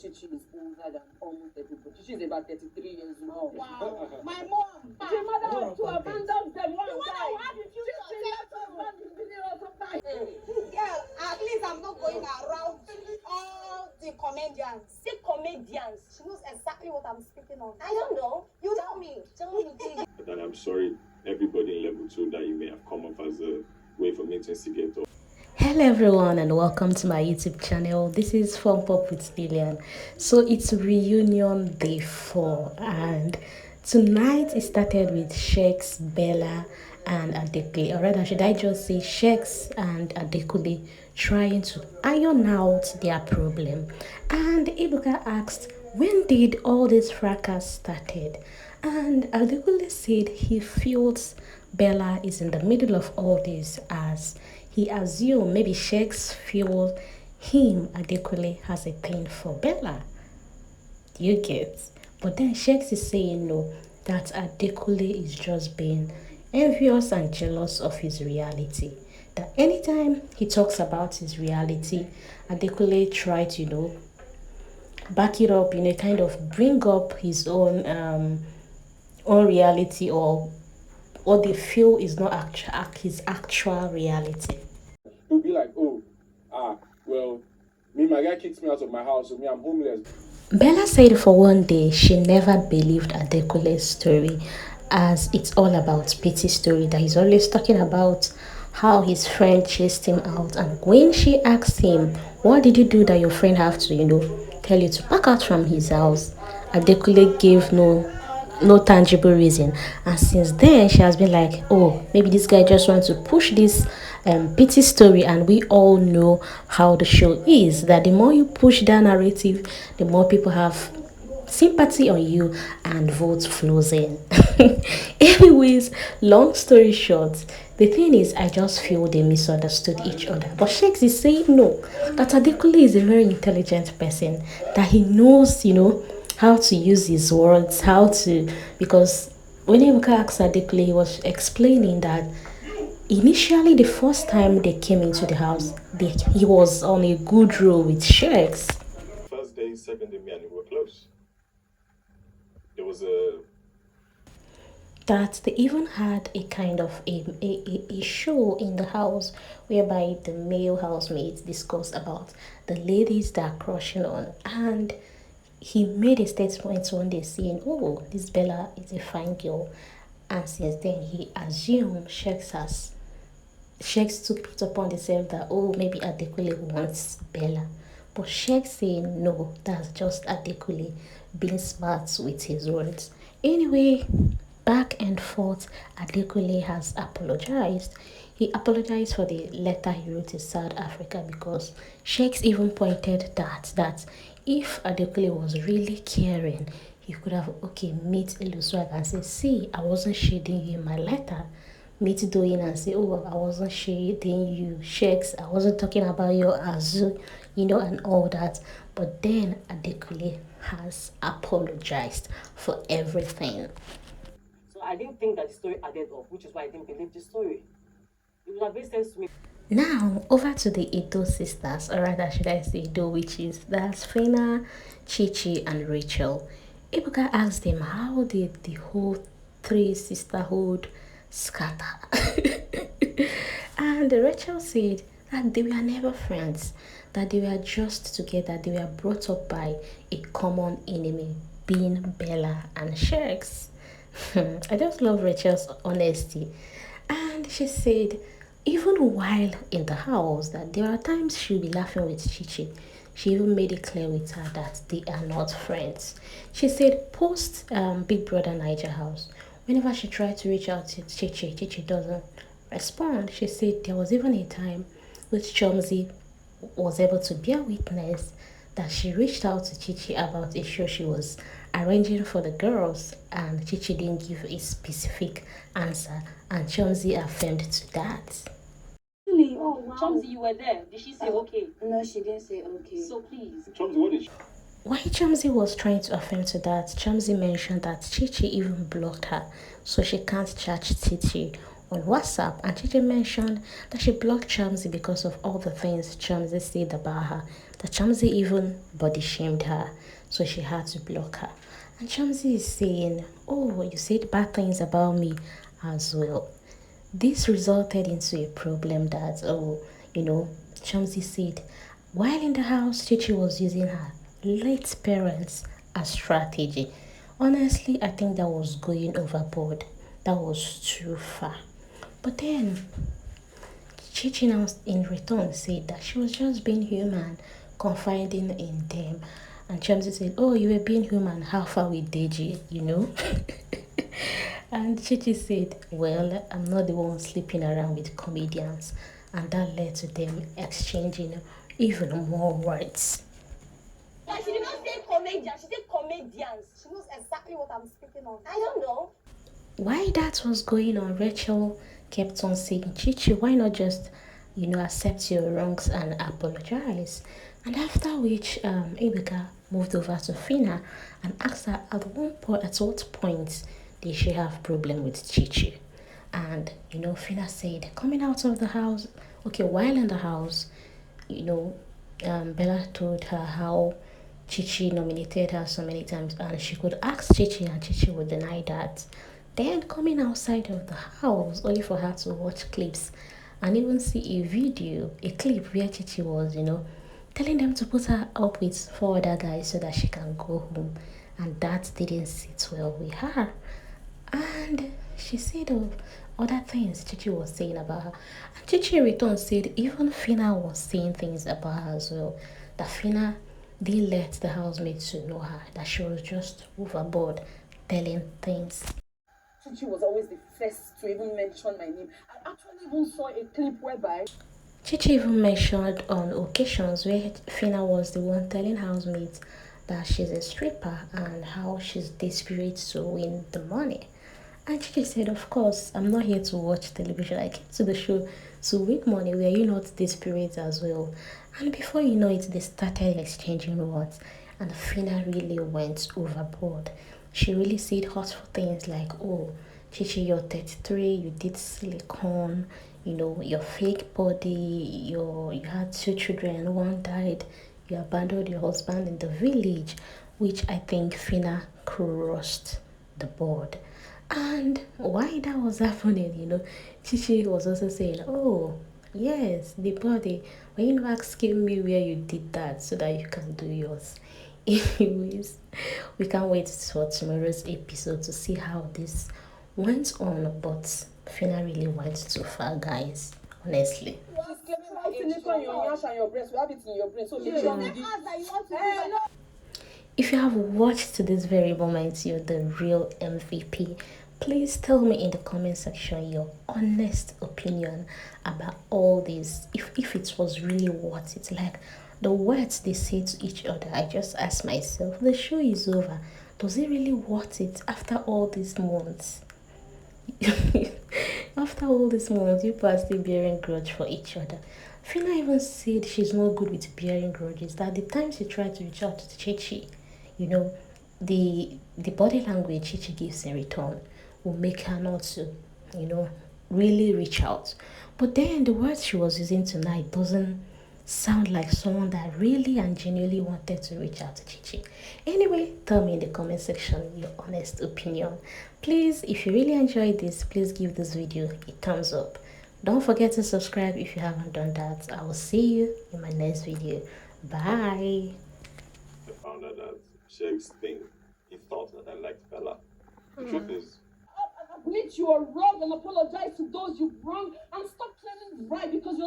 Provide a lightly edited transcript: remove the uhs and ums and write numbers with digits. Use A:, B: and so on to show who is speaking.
A: Chichi is older than almost everybody. Chichi is about 33 years old.
B: Wow. My mom.
A: Your mother was to abandon them one
B: What
A: time.
B: have you
C: Girl, at least I'm not going around all the comedians.
B: Say comedians.
C: She knows exactly what I'm speaking of.
B: I don't know.
C: You tell me.
B: Tell me, please.
D: But I'm sorry, everybody in level 2 that you may have come up as a way for me to instigate.
E: Hello everyone and welcome to my YouTube channel. This is Fun Pop with Lillian. So it's reunion day 4 and tonight it started with Sheggz, Bella and Adekunle, or rather should I just say Sheggz and Adekunle trying to iron out their problem. And Ebuka asked, when did all this fracas started? And Adekunle said he feels Bella is in the middle of all this, as he assumed maybe Sheggz feels him, Adekunle, has a thing for Bella. Do you get? But then Sheggz is saying no, that Adekunle is just being envious and jealous of his reality. That anytime he talks about his reality, Adekunle try to, back it up, kind of bring up his own reality, or what they feel is not his actual reality.
D: It'll be like, well, my guy kicks me out of my house, so I'm homeless.
E: Bella said for one day she never believed Adekunle's story, as it's all about pity story, that he's always talking about how his friend chased him out. And when she asked him, what did you do that your friend have to, tell you to pack out from his house, Adekunle gave no tangible reason. And since then she has been like, oh, maybe this guy just wants to push this pity story. And we all know how the show is, that the more you push that narrative, the more people have sympathy on you and votes flows in. Anyways, long story short, the thing is, I just feel they misunderstood each other. But Sheggz is saying no, that Adekunle is a very intelligent person, that he knows, how to use his words, because when Ebuka asked Adekunle, he was explaining that initially the first time they came into the house, he was on a good roll with Sheggz.
D: First day, second day, me and him were close. There was
E: that they even had a kind of a show in the house whereby the male housemates discussed about the ladies that are crushing on, and he made a statement one day saying, oh, this Bella is a fine girl. And since then he assumed Sheggz took it upon himself that, oh, maybe Adekunle wants Bella. But Sheggz saying no, that's just Adekunle being smart with his words. Anyway, back and forth, Adekunle has apologized. He apologized for the letter he wrote to South Africa, because Sheggz even pointed that if Adekunle was really caring, he could have, meet Iluswag and say, see, I wasn't shading you in my letter. Meet Doyin and say, oh, I wasn't shading you, Sheggz, I wasn't talking about your Azu, and all that. But then Adekunle has apologized for everything.
A: So I didn't think that the story added up, which is why I didn't believe the story. It would have made sense to me.
E: Now, over to the Edo sisters, or rather should I say Edo witches, that's Phyna, Chichi and Rachel. Ebuka asked them, how did the whole 3 sisterhood scatter? And Rachel said that they were never friends, that they were just together, they were brought up by a common enemy, being Bella and Sheggz. I just love Rachel's honesty. And she said, even while in the house, that there are times she'll be laughing with Chichi. She even made it clear with her that they are not friends. She said post Big Brother Naija house, whenever she tried to reach out to Chichi, Chichi doesn't respond. She said there was even a time which Chomzy was able to bear witness that she reached out to Chichi about a show she was arranging for the girls, and Chichi didn't give a specific answer, and Chomzy affirmed to that.
B: Really? Oh, wow. Chomzy, you were there. Did she say okay?
C: No, she didn't say okay.
B: So please.
D: Chomzy, what is
E: While Chomzy was trying to affirm to that, Chomzy mentioned that Chichi even blocked her, so she can't chat Chichi on WhatsApp, and Chichi mentioned that she blocked Chomzy because of all the things Chomzy said about her. That Chomzy even body shamed her, so she had to block her. And Chomzy is saying, "Oh, you said bad things about me as well." This resulted into a problem that, Chomzy said while in the house, Chichi was using her late parents as strategy. Honestly, I think that was going overboard. That was too far. But then, Chichi now in return said that she was just being human, confiding in them. And Chomzy said, "Oh, you were being human, how far with Deji, And Chichi said, "Well, I'm not the one sleeping around with comedians." And that led to them exchanging even more words.
C: Yeah, she did not say comedian, she said comedians. She knows exactly what I'm speaking of. I don't know.
E: While that was going on, Rachel kept on saying, "Chichi, why not just, accept your wrongs and apologize?" And after which, Ebuka moved over to Phyna and asked her at what point did she have problem with Chichi. And, Phyna said, coming out of the house, okay, while in the house, Bella told her how Chichi nominated her so many times, and she could ask Chichi and Chichi would deny that. Then coming outside of the house only for her to watch clips and even see a clip where Chichi was, telling them to put her up with 4 other guys so that she can go home. And that didn't sit well with her. And she said of other things Chichi was saying about her. And Chichi in return said even Phyna was saying things about her as well. That Phyna didn't let the housemates to know her, that she was just overboard telling things.
F: Chichi was always the first to even mention my name. I actually even saw a clip whereby
E: Chichi even mentioned on occasions where Phyna was the one telling housemates that she's a stripper and how she's desperate to win the money. And Chichi said, "Of course, I'm not here to watch television. I came to the show to win money. Were you not desperate as well?" And before you know it, they started exchanging words. And Phyna really went overboard. She really said hurtful things like, "Oh, Chichi, you're 33, you did silicone, your fake body, you had 2 children, one died, you abandoned your husband in the village," which I think Phyna crossed the board. And why that was happening, Chichi was also saying, "Oh, yes, the body. Were you not asking me where you did that so that you can do yours?" Anyways, we can't wait for tomorrow's episode to see how this went on. But Phyna really went too far, guys. Honestly.
F: silicone in your nyash and your breast, we have it in your brain. So
E: If you have watched to this very moment, you're the real MVP. Please tell me in the comment section your honest opinion about all this. If it was really worth it, like the words they say to each other. I just ask myself, the show is over. Does it really worth it after all these months? After all these months, people are still bearing grudge for each other. Phyna even said she's not good with bearing grudges. That the time she tried to reach out to Chichi, the body language Chichi gives in return will make her not to, really reach out. But then the words she was using tonight doesn't sound like someone that really and genuinely wanted to reach out to Chichi. Anyway, tell me in the comment section your honest opinion. Please, if you really enjoyed this, please give this video a thumbs up. Don't forget to subscribe if you haven't done that. I will see you in my next video. Bye.
G: I found out that Sheggz he thought that I liked Bella. The truth is,
F: admit you are wrong and apologize to those you wrong and stop claiming right because you're